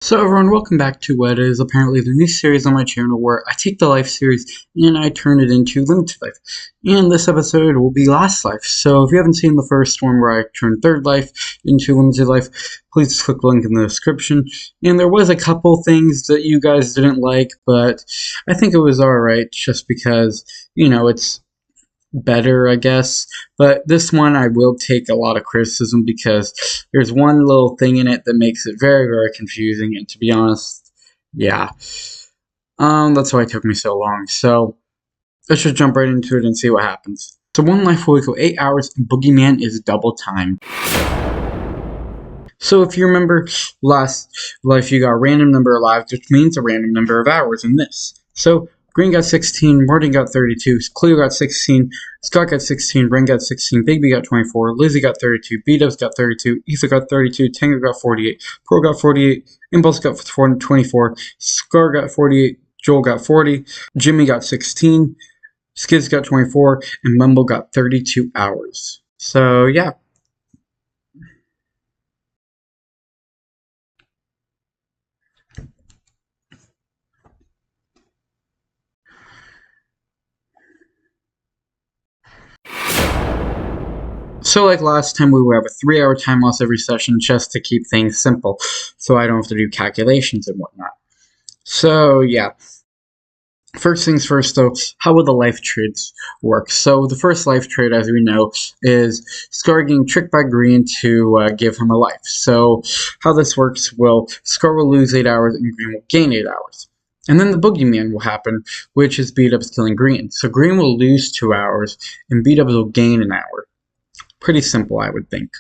So everyone, welcome back to what is apparently the new series on my channel where I take the life series and I turn it into limited life. And this episode will be last life. So if you haven't seen the first one where I turned third life into limited life, please click the link in the description. And there was a couple things that you guys didn't like, but I think it was alright just because, it's better, I guess. But this one I will take a lot of criticism because there's one little thing in it that makes it very, very confusing, and to be honest, yeah. That's why it took me so long. So let's just jump right into it and see what happens. So one life will equal 8 hours, and boogeyman is double time. So if you remember last life, you got a random number of lives, which means a random number of hours in this. So Green got 16, Martin got 32, Cleo got 16, Scott got 16, Ren got 16, Bigby got 24, Lizzie got 32, B-Dubs got 32, Ether got 32, Tango got 48, Pearl got 48, Impulse got 24, Scar got 48, Joel got 40, Jimmy got 16, Skiz got 24, and Mumble got 32 hours. So yeah. So like last time, we will have a 3-hour time loss every session just to keep things simple, so I don't have to do calculations and whatnot. So yeah. First things first though, how will the life trades work? So the first life trade, as we know, is Scar getting tricked by Green to give him a life. So how this works, Scar will lose 8 hours and Green will gain 8 hours. And then the boogeyman will happen, which is B-Dubs killing Green. So Green will lose 2 hours and B-Dubs will gain an hour. Pretty simple, I would think.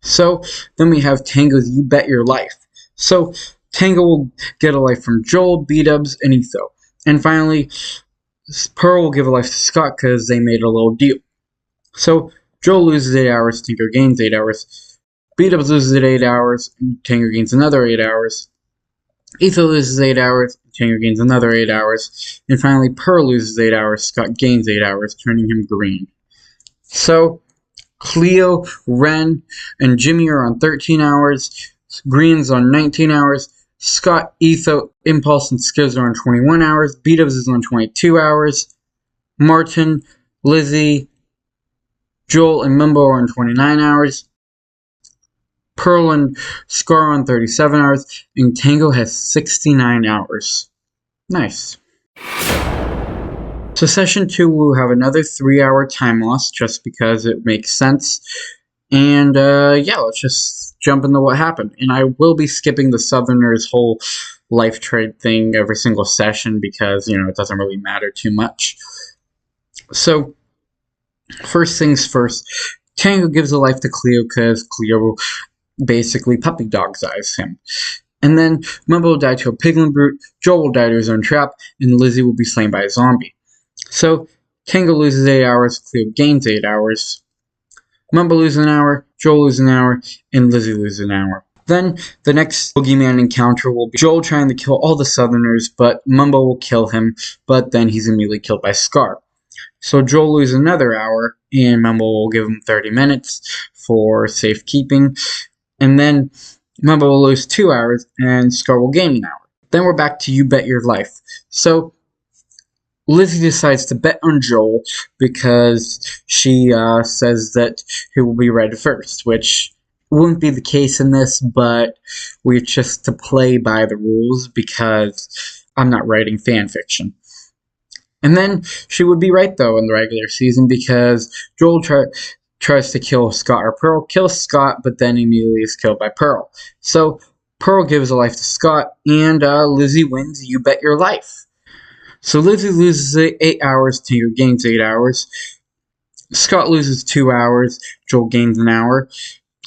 So then we have Tango's You Bet Your Life. So Tango will get a life from Joel, B-Dubs, and Etho. And finally, Pearl will give a life to Scott because they made a little deal. So Joel loses 8 hours, Tango gains 8 hours. B-Dubs loses 8 hours, and Tango gains another 8 hours. Etho loses 8 hours, Tango gains another 8 hours. And finally, Pearl loses 8 hours, Scott gains 8 hours, turning him green. So Cleo, Ren, and Jimmy are on 13 hours. Green's on 19 hours. Scott, Etho, Impulse, and Skiz are on 21 hours. B-Dubs is on 22 hours. Martin, Lizzie, Joel, and Mumbo are on 29 hours. Pearl and Scar on 37 hours. And Tango has 69 hours. Nice. So session 2 will have another 3-hour time loss just because it makes sense. And yeah, let's just jump into what happened. And I will be skipping the Southerners' whole life trade thing every single session because, it doesn't really matter too much. So first things first, Tango gives a life to Cleo because Cleo basically puppy dog's eyes him. And then Mumbo will die to a piglin brute, Joel will die to his own trap, and Lizzie will be slain by a zombie. So, Tango loses 8 hours, Cleo gains 8 hours. Mumbo loses an hour, Joel loses an hour, and Lizzie loses an hour. Then, the next boogeyman encounter will be Joel trying to kill all the Southerners, but Mumbo will kill him, but then he's immediately killed by Scar. So Joel loses another hour, and Mumbo will give him 30 minutes for safekeeping. And then, Mumbo will lose 2 hours, and Scar will gain an hour. Then we're back to You Bet Your Life. So, Lizzie decides to bet on Joel because she says that he will be read first, which wouldn't be the case in this, but we're just to play by the rules because I'm not writing fan fiction. And then she would be right, though, in the regular season because Joel tries to kill Scott or Pearl, kills Scott, but then immediately is killed by Pearl. So Pearl gives a life to Scott, and Lizzie wins You Bet Your Life. So Lizzie loses 8 hours, Tango gains 8 hours. Scott loses 2 hours, Joel gains an hour.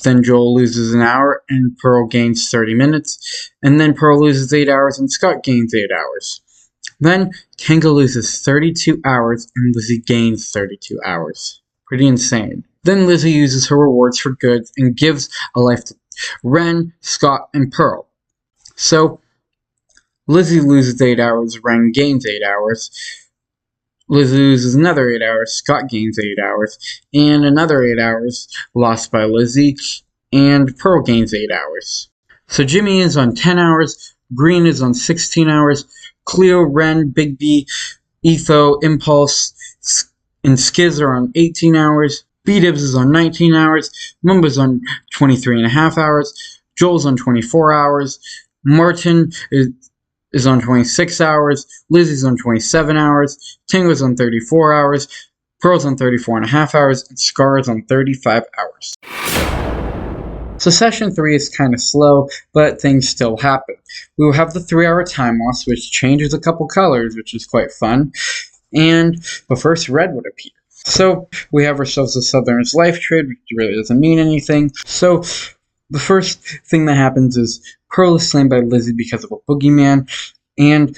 Then Joel loses an hour, and Pearl gains 30 minutes. And then Pearl loses 8 hours, and Scott gains 8 hours. Then Tango loses 32 hours, and Lizzie gains 32 hours. Pretty insane. Then Lizzie uses her rewards for goods and gives a life to Ren, Scott, and Pearl. So Lizzie loses 8 hours, Ren gains 8 hours. Lizzie loses another 8 hours, Scott gains 8 hours, and another 8 hours lost by Lizzie, and Pearl gains 8 hours. So Jimmy is on 10 hours, Green is on 16 hours, Cleo, Ren, Big B, Etho, Impulse, and Skiz are on 18 hours, B-Dibs is on 19 hours, Mumba's on 23.5 hours, Joel's on 24 hours, Martin is on 26 hours, Lizzie's on 27 hours, Tango's on 34 hours, Pearl's on 34.5 hours, and Scar is on 35 hours. So session 3 is kind of slow, but things still happen. We will have the 3-hour time loss, which changes a couple colors, which is quite fun. But first, red would appear. So we have ourselves a Southerner's Life Trade, which really doesn't mean anything. So the first thing that happens is Pearl is slain by Lizzie because of a boogeyman, and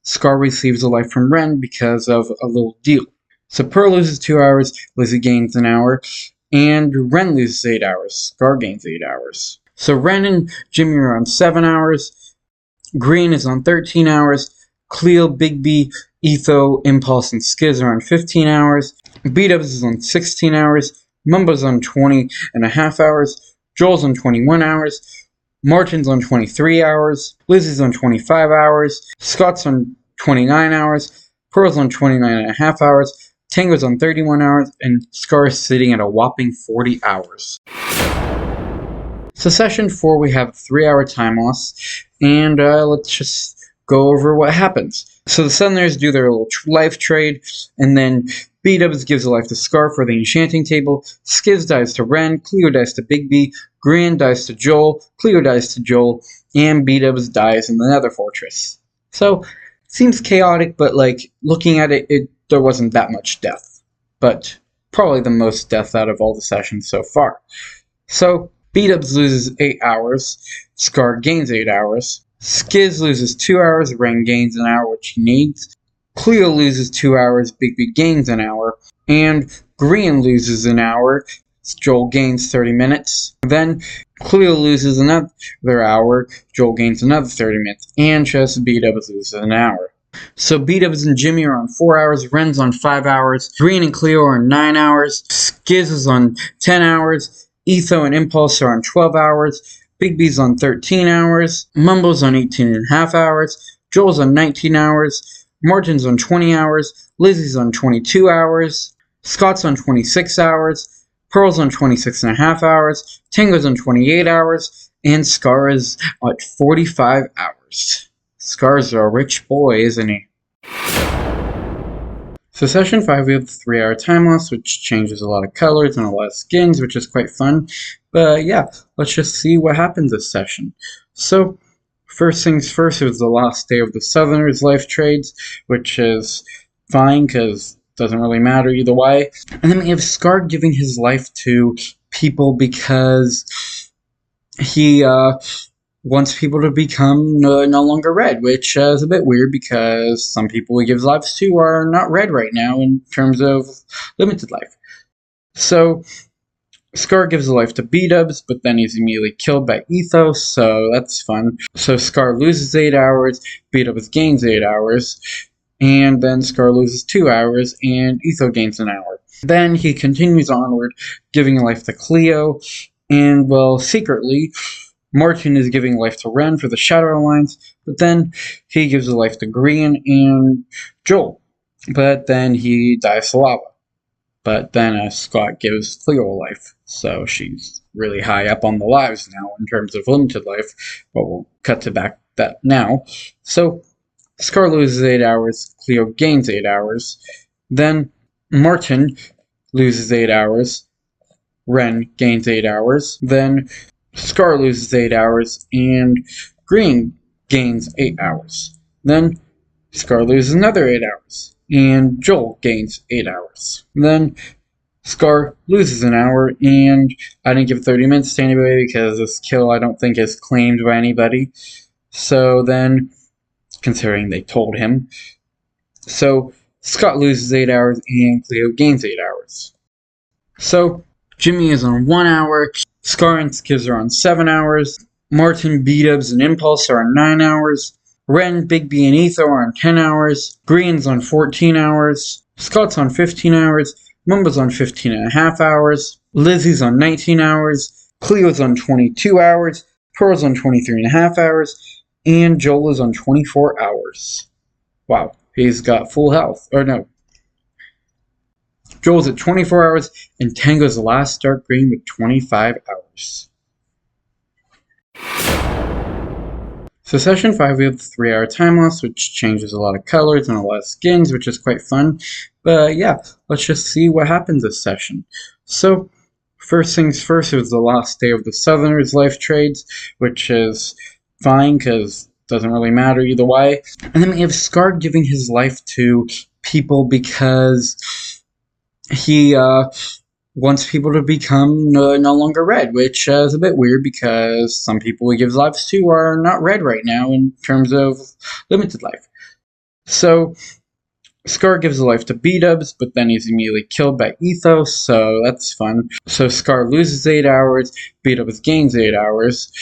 Scar receives a life from Ren because of a little deal. So Pearl loses 2 hours, Lizzie gains an hour, and Ren loses 8 hours. Scar gains 8 hours. So Ren and Jimmy are on 7 hours. Green is on 13 hours. Cleo, Big B, Etho, Impulse, and Skiz are on 15 hours. B-Dubs is on 16 hours. Mumba's on 20.5 hours. Joel's on 21 hours. Martin's on 23 hours. Lizzie's on 25 hours. Scott's on 29 hours. Pearl's on 29.5 hours. Tango's on 31 hours, and Scar is sitting at a whopping 40 hours. So session 4, we have a 3-hour time loss, and let's just go over what happens. So the Southerners do their little life trade, and then B-Dubs gives a life to Scar for the enchanting table, Skiz dies to Ren, Cleo dies to Big B, Gran dies to Joel, Cleo dies to Joel, and B-Dubs dies in the Nether Fortress. So, seems chaotic, but looking at it, there wasn't that much death. But probably the most death out of all the sessions so far. So, B-Dubs loses 8 hours, Scar gains 8 hours, Skiz loses 2 hours, Ren gains an hour, which he needs, Cleo loses 2 hours, Big B gains an hour, and Green loses an hour, Joel gains 30 minutes, then Cleo loses another hour, Joel gains another 30 minutes, and just B-Dubs loses an hour. So B-Dubs and Jimmy are on 4 hours, Ren's on 5 hours, Green and Cleo are on 9 hours, Skiz is on 10 hours, Etho and Impulse are on 12 hours, Big B's on 13 hours, Mumbo's on 18.5 hours, Joel's on 19 hours, Martin's on 20 hours, Lizzie's on 22 hours, Scott's on 26 hours, Pearl's on 26.5 hours, Tango's on 28 hours, and Scar is at 45 hours. Scar's a rich boy, isn't he? So session 5, we have the 3-hour time loss, which changes a lot of colors and a lot of skins, which is quite fun. But yeah, let's just see what happens this session. So, first things first, it was the last day of the Southerners' life trades, which is fine, because it doesn't really matter either way. And then we have Scar giving his life to people because he wants people to become no longer red, which is a bit weird because some people he gives lives to are not red right now in terms of limited life. So Scar gives a life to B-Dubs, but then he's immediately killed by Ethos, so that's fun. So Scar loses 8 hours, B-Dubs gains 8 hours, and then Scar loses 2 hours, and Etho gains an hour. Then he continues onward, giving a life to Cleo, and, well, secretly, Martin is giving life to Ren for the Shadow Alliance, but then he gives a life to Green and Joel. But then he dies to lava. But then Scott gives Cleo a life, so she's really high up on the lives now in terms of limited life, but we'll cut to back that now. So Scar loses 8 hours, Cleo gains 8 hours, then Martin loses 8 hours, Ren gains 8 hours, then Scar loses 8 hours, and Green gains 8 hours. Then Scar loses another 8 hours, and Joel gains 8 hours. Then Scar loses an hour, and I didn't give 30 minutes to anybody because this kill I don't think is claimed by anybody. So then, considering they told him. So Scott loses 8 hours, and Cleo gains 8 hours. So Jimmy is on 1 hour, Scar and Skiz are on 7 hours, Martin, B-Dubs, and Impulse are on 9 hours, Ren, Big B, and Etho are on 10 hours, Green's on 14 hours, Scott's on 15 hours, Mumba's on 15.5 hours, Lizzie's on 19 hours, Cleo's on 22 hours, Pearl's on 23.5 hours, and Joel is on 24 hours. Wow, he's got full health. Or no, Joel's at 24 hours, and Tango's the last dark green with 25 hours. So Session 5, we have the 3-hour time loss, which changes a lot of colors and a lot of skins, which is quite fun. But yeah, let's just see what happens this session. So, first things first, it was the last day of the Southerners' life trades, which is fine, because it doesn't really matter either way. And then we have Scar giving his life to people because he wants people to become no longer red, which is a bit weird because some people he gives lives to are not red right now in terms of limited life. So Scar gives a life to B-Dubs, but then he's immediately killed by Ethos, so that's fun. So Scar loses 8 hours, B-Dubs gains 8 hours,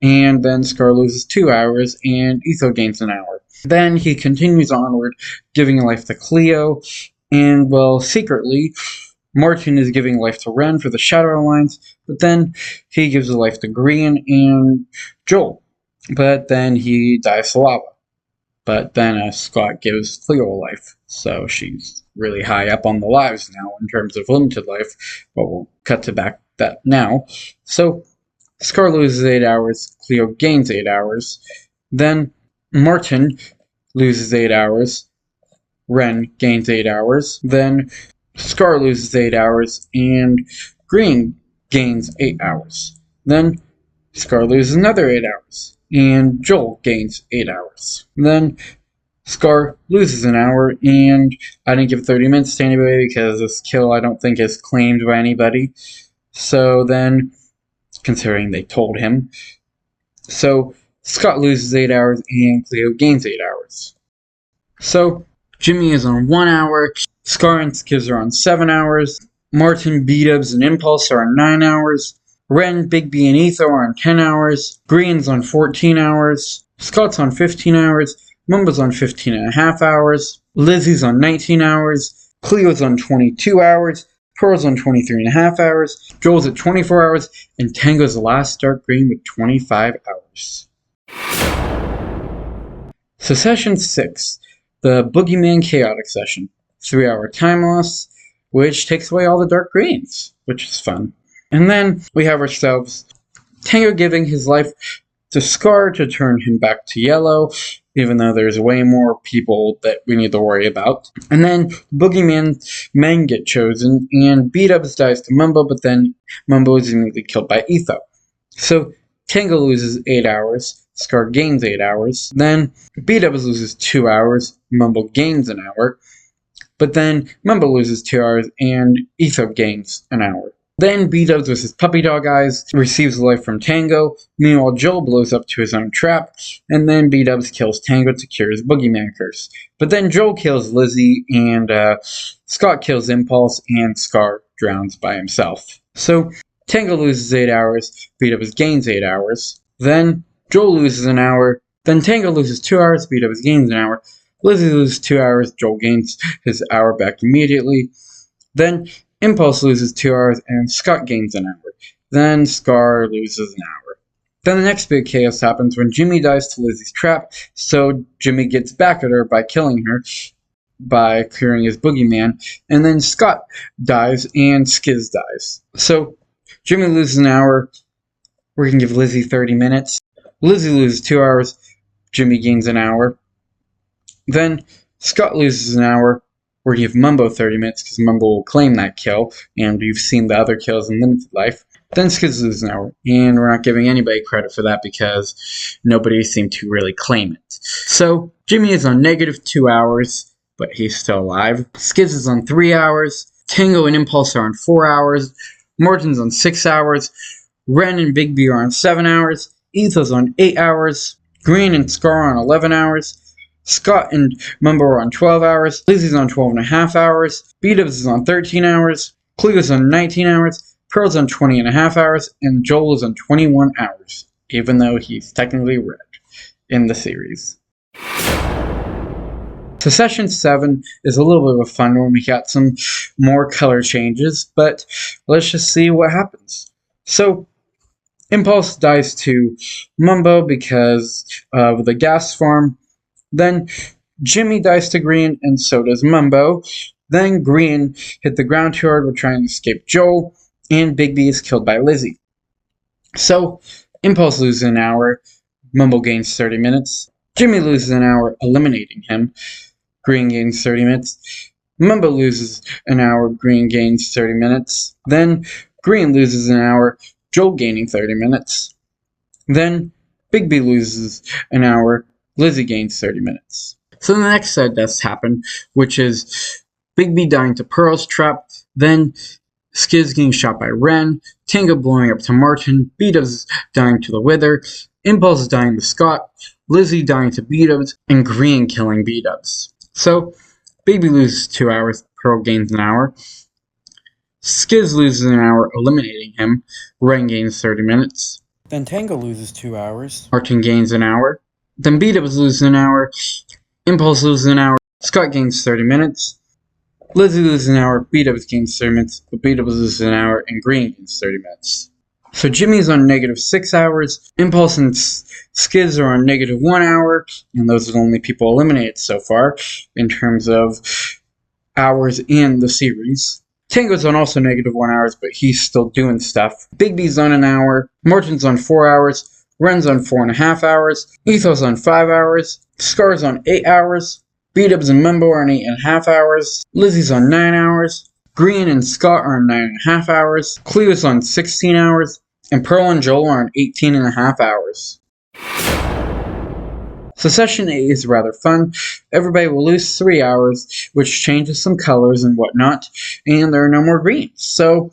and then Scar loses 2 hours, and Ethos gains an hour. Then he continues onward, giving a life to Cleo, and, well, secretly, Martin is giving life to Ren for the Shadow Alliance, but then he gives a life to Green and Joel. But then he dies to lava. But then Scott gives Cleo a life, so she's really high up on the lives now in terms of limited life, but we'll cut to back that now. So Scar loses 8 hours, Cleo gains 8 hours, then Martin loses 8 hours, Ren gains 8 hours, then Scar loses 8 hours, and Green gains 8 hours. Then Scar loses another 8 hours, and Joel gains 8 hours. Then Scar loses an hour, and I didn't give 30 minutes to anybody because this kill I don't think is claimed by anybody. So then, considering they told him. So Scott loses 8 hours, and Cleo gains 8 hours. So Jimmy is on 1 hour, Scar and Skiz are on 7 hours, Martin, B-Dubs, and Impulse are on 9 hours, Ren, Big B, and Etho are on 10 hours, Green's on 14 hours, Scott's on 15 hours, Mumbo's on 15.5 hours, Lizzie's on 19 hours, Cleo's on 22 hours, Pearl's on 23.5 hours, Joel's at 24 hours, and Tango's the last dark green with 25 hours. So Session 6. The Boogeyman Chaotic Session. 3-hour time loss, which takes away all the dark greens, which is fun. And then we have ourselves Tango giving his life to Scar to turn him back to yellow, even though there's way more people that we need to worry about. And then Boogeyman men get chosen, and B-Dubs dies to Mumbo, but then Mumbo is immediately killed by Etho. So Tango loses 8 hours, Scar gains 8 hours, then B-Dubs loses 2 hours, Mumbo gains an hour, but then Mumbo loses 2 hours, and Etho gains an hour. Then B-Dubs with his puppy dog eyes receives life from Tango, meanwhile Joel blows up to his own trap, and then B-Dubs kills Tango to cure his Boogeyman curse. But then Joel kills Lizzie, and Scott kills Impulse, and Scar drowns by himself. So Tango loses 8 hours, B-Dubs gains 8 hours, then Joel loses an hour, then Tango loses 2 hours, B-Dubs gains an hour, Lizzie loses 2 hours, Joel gains his hour back immediately, then Impulse loses 2 hours, and Scott gains an hour, then Scar loses an hour. Then the next big chaos happens when Jimmy dies to Lizzie's trap, so Jimmy gets back at her by killing her, by clearing his Boogeyman, and then Scott dies, and Skiz dies. So Jimmy loses an hour, we're going to give Lizzie 30 minutes. Lizzie loses 2 hours, Jimmy gains an hour. Then Scott loses an hour, we're going to give Mumbo 30 minutes because Mumbo will claim that kill, and you've seen the other kills in Limited Life. Then Skiz loses an hour, and we're not giving anybody credit for that because nobody seemed to really claim it. So Jimmy is on -2 hours, but he's still alive. Skiz is on 3 hours, Tango and Impulse are on 4 hours, Martin's on 6 hours, Ren and Big B are on 7 hours, Etho's on 8 hours, Green and Scar are on 11 hours, Scott and Mumbo are on 12 hours, Lizzie's on 12.5 hours, B-Dubs is on 13 hours, Cleo's on 19 hours, Pearl's on 20.5 hours, and Joel is on 21 hours, even though he's technically red in the series. So Session 7 is a little bit of a fun one. We got some more color changes, but let's just see what happens. So Impulse dies to Mumbo because of the gas farm. Then Jimmy dies to Green, and so does Mumbo. Then Green hit the ground too hard while trying to escape Joel, and Bigby is killed by Lizzie. So, Impulse loses an hour, Mumbo gains 30 minutes. Jimmy loses an hour, eliminating him. Green gains 30 minutes. Mumbo loses an hour, Green gains 30 minutes. Then Green loses an hour, Joel gaining 30 minutes. Then Bigby loses an hour, Lizzie gains 30 minutes. So the next set of deaths happen, which is Bigby dying to Pearl's trap, then Skiz getting shot by Ren, Tango blowing up to Martin, B-Dubs dying to the Wither, Impulse dying to Scott, Lizzie dying to B-Dubs, and Green killing B-Dubs. So, Bigby loses 2 hours, Pearl gains an hour. Skiz loses an hour, eliminating him. Ren gains 30 minutes. Then Tango loses 2 hours. Martin gains an hour. Then B-Dubs loses an hour. Impulse loses an hour. Scott gains 30 minutes. Lizzie loses an hour. B-Dubs gains 30 minutes. But B-Dubs loses an hour, and Green gains 30 minutes. So Jimmy's on negative 6 hours. Impulse and Skiz are on negative 1 hour. And those are the only people eliminated so far in terms of hours in the series. Tango's on also negative 1 hours, but he's still doing stuff. Bigby's on an hour. Martin's on 4 hours. Ren's on 4.5 hours. Etho's on 5 hours. Scar's on 8 hours. B-Dubs and Mumbo are on 8.5 hours. Lizzie's on 9 hours. Green and Scott are on 9.5 hours. Cleo's on 16 hours. And Pearl and Joel are on 18.5 hours. So session 8 is rather fun. Everybody will lose 3 hours, which changes some colors and whatnot, and there are no more greens. So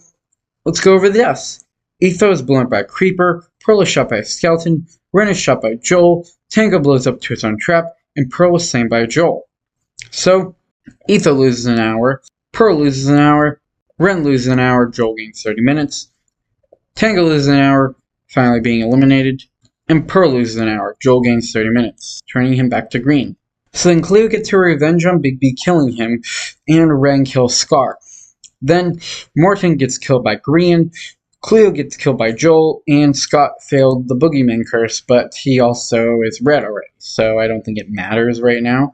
let's go over the deaths. Etho is blown up by a creeper, Pearl is shot by a skeleton, Ren is shot by Joel, Tango blows up to his own trap, and Pearl is slain by Joel. So Etho loses an hour, Pearl loses an hour, Ren loses an hour, Joel gains 30 minutes, Tango loses an hour, finally being eliminated, and Pearl loses an hour. Joel gains 30 minutes, turning him back to green. So then Cleo gets her revenge on Bigby killing him, and Ren kills Scar. Then Martin gets killed by Green, Cleo gets killed by Joel, and Scott failed the boogeyman curse, but he also is red already, so I don't think it matters right now.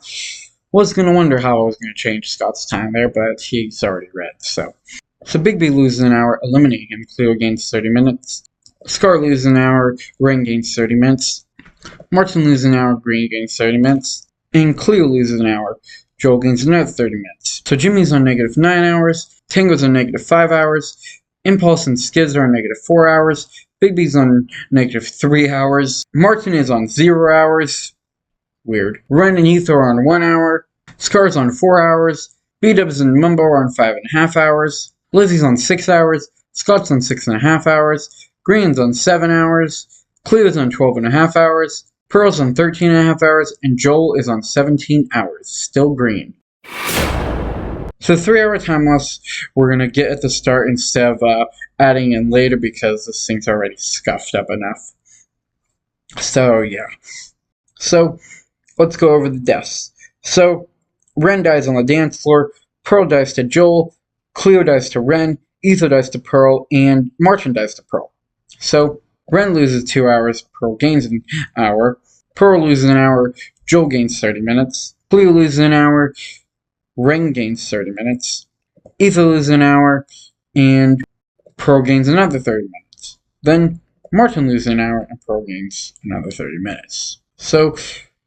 Was going to wonder how I was going to change Scott's time there, but he's already red, so. So Bigby loses an hour, eliminating him. Cleo gains 30 minutes. Scar loses an hour, Ren gains 30 minutes. Martin loses an hour, Green gains 30 minutes. And Cleo loses an hour, Joel gains another 30 minutes. So Jimmy's on negative 9 hours, Tango's on negative 5 hours, Impulse and Skiz are on negative 4 hours, Bigby's on negative 3 hours, Martin is on 0 hours, weird. Ren and Etho are on 1 hour, Scar's on 4 hours, B-Dubs and Mumbo are on 5.5 hours, Lizzie's on 6 hours, Scott's on 6.5 hours, Green's on 7 hours, Cleo's on 12.5 hours, Pearl's on 13.5 hours, and Joel is on 17 hours, still green. So 3 hour time loss we're going to get at the start instead of adding in later because this thing's already scuffed up enough. So yeah. So let's go over the deaths. So Ren dies on the dance floor, Pearl dies to Joel, Cleo dies to Ren, Etho dies to Pearl, and Martin dies to Pearl. So Ren loses 2 hours, Pearl gains an hour, Pearl loses an hour, Joel gains 30 minutes, Cleo loses an hour, Ren gains 30 minutes, Etho loses an hour, and Pearl gains another 30 minutes. Then Martin loses an hour, and Pearl gains another 30 minutes. So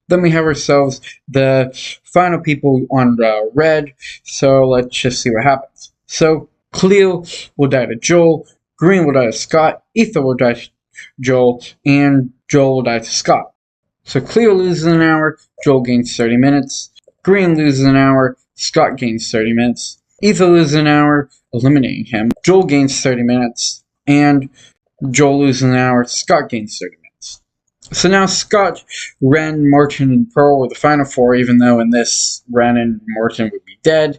then we have ourselves the final people on red, so let's just see what happens. So Cleo will die to Joel, Green will die to Scott, Etho will die to Joel, and Joel will die to Scott. So Cleo loses an hour, Joel gains 30 minutes, Green loses an hour, Scott gains 30 minutes, Etho loses an hour, eliminating him, Joel gains 30 minutes, and Joel loses an hour, Scott gains 30 minutes. So now Scott, Ren, Martin, and Pearl were the final 4, even though in this Ren and Martin would be dead,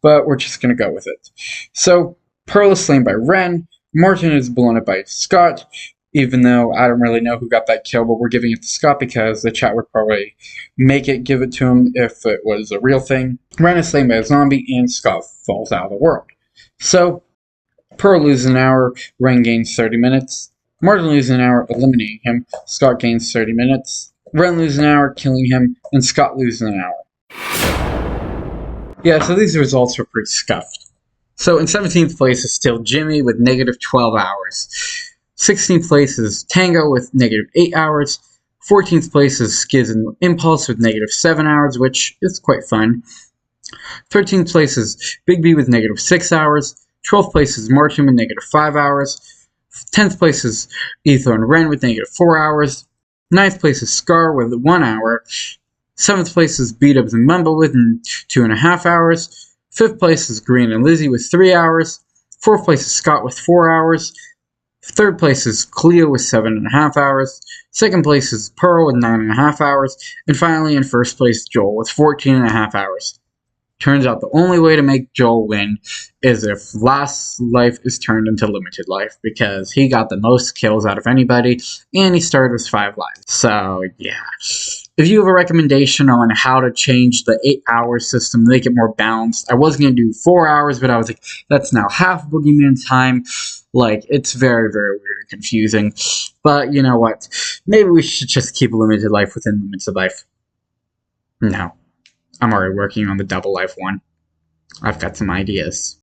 but we're just going to go with it. So Pearl is slain by Ren, Martin is blown up by Scott, even though I don't really know who got that kill, but we're giving it to Scott because the chat would probably make it give it to him if it was a real thing. Ren is slain by a zombie, and Scott falls out of the world. So Pearl loses an hour, Ren gains 30 minutes, Martin loses an hour, eliminating him. Scott gains 30 minutes. Ren loses an hour, killing him, and Scott loses an hour. Yeah, so these results were pretty scuffed. So in 17th place is still Jimmy with negative 12 hours. 16th place is Tango with negative 8 hours. 14th place is Skiz and Impulse with negative 7 hours, which is quite fun. 13th place is Big B with negative 6 hours. 12th place is Martin with negative 5 hours. 10th place is Etho and Ren with negative 4 hours. 9th place is Scar with 1 hour. 7th place is Beat Ups and Mumble with 2.5 hours. 5th place is Green and Lizzie with 3 hours. 4th place is Scott with 4 hours. 3rd place is Cleo with 7.5 hours. 2nd place is Pearl with 9.5 hours. And finally, in 1st place, Joel with 14.5 hours. Turns out the only way to make Joel win is if Last Life is turned into Limited Life, because he got the most kills out of anybody, and he started with 5 lives. So, yeah. If you have a recommendation on how to change the 8-hour system, make it more balanced, I was going to do 4 hours, but I was like, that's now half Boogeyman time. Like, it's very, very weird and confusing. But you know what? Maybe we should just keep Limited Life within Limited Life. No. I'm already working on the Double Life one. I've got some ideas.